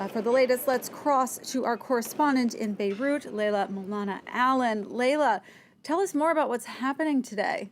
For the latest, let's cross to our correspondent in Beirut, Molana-Allen. Layla, tell us more about what's happening today.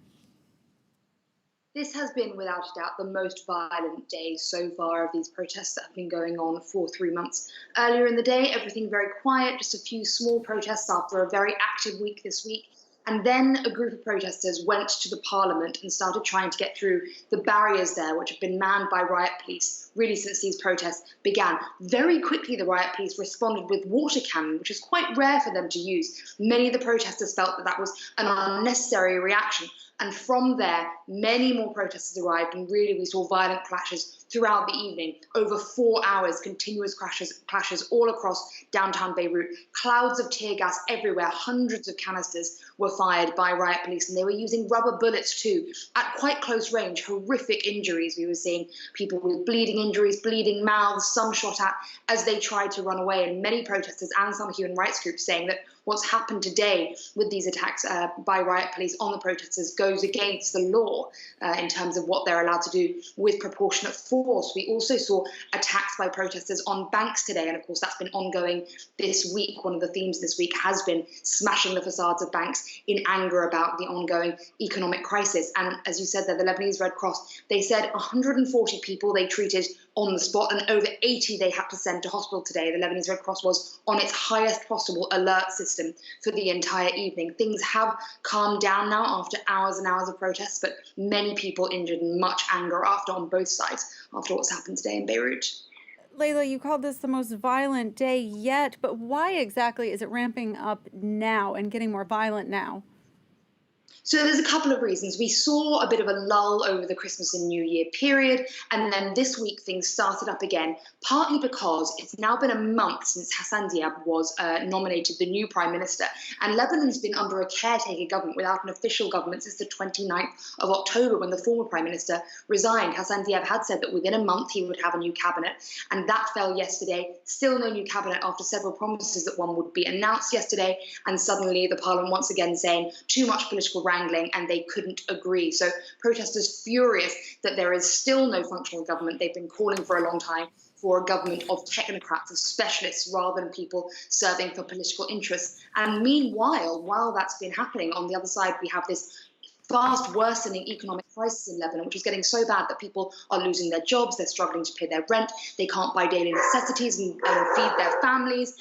This has been, without a doubt, the most violent day so far of these protests that have been going on for 3 months. Earlier in the day, everything very quiet, just a few small protests after a very active week this week. And then a group of protesters went to the parliament and started trying to get through the barriers there, which have been manned by riot police really since these protests began. Very quickly, the riot police responded with water cannon, which is quite rare for them to use. Many of the protesters felt that that was an unnecessary reaction. And from there, many more protesters arrived, and really we saw violent clashes throughout the evening. Over 4 hours, continuous clashes all across downtown Beirut. Clouds of tear gas everywhere. Hundreds of canisters were fired by riot police, and they were using rubber bullets too, at quite close range. Horrific injuries. We were seeing people with bleeding injuries, bleeding mouths, some shot at as they tried to run away. And many protesters and some human rights groups saying that what's happened today with these attacks by riot police on the protesters goes against the law in terms of what they're allowed to do with proportionate force. We also saw attacks by protesters on banks today, and of course that's been ongoing this week. One of the themes this week has been smashing the facades of banks in anger about the ongoing economic crisis. And as you said there, the Lebanese Red Cross, they said 140 people they treated on the spot, and over 80 they had to send to hospital today. The Lebanese Red Cross was on its highest possible alert system for the entire evening. Things have calmed down now after hours and hours of protests, but many people injured and much anger on both sides after what's happened today in Beirut. Layla, you called this the most violent day yet, but why exactly is it ramping up now and getting more violent now? So there's a couple of reasons. We saw a bit of a lull over the Christmas and New Year period, and then this week things started up again, partly because it's now been a month since Hassan Diab was nominated the new prime minister, and Lebanon's been under a caretaker government without an official government since the 29th of October when the former prime minister resigned. Hassan Diab had said that within a month he would have a new cabinet, and that fell yesterday. Still no new cabinet after several promises that one would be announced yesterday, and suddenly the parliament once again saying too much political wrangling and they couldn't agree. So protesters furious that there is still no functional government. They've been calling for a long time for a government of technocrats, of specialists, rather than people serving for political interests. And meanwhile, while that's been happening, on the other side, we have this fast worsening economic crisis in Lebanon, which is getting so bad that people are losing their jobs, they're struggling to pay their rent, they can't buy daily necessities and feed their families.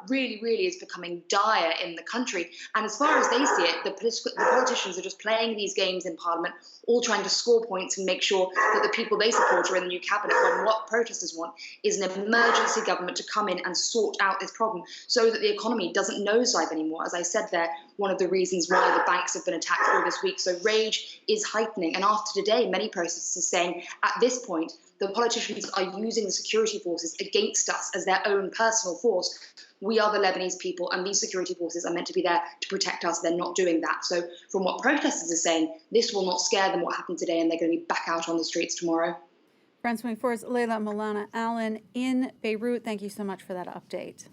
It really is becoming dire in the country. And as far as they see it, the politicians are just playing these games in Parliament, all trying to score points and make sure that the people they support are in the new cabinet, when what protesters want is an emergency government to come in and sort out this problem so that the economy doesn't nosedive anymore. As I said there, one of the reasons why the banks have been attacked all this week. So rage is heightening. And after today, many protesters are saying at this point, the politicians are using the security forces against us as their own personal force. We are the Lebanese people, and these security forces are meant to be there to protect us. They're not doing that. So from what protesters are saying, this will not scare them what happened today, and they're going to be back out on the streets tomorrow. France 24's Layla Molana-Allen in Beirut. Thank you so much for that update.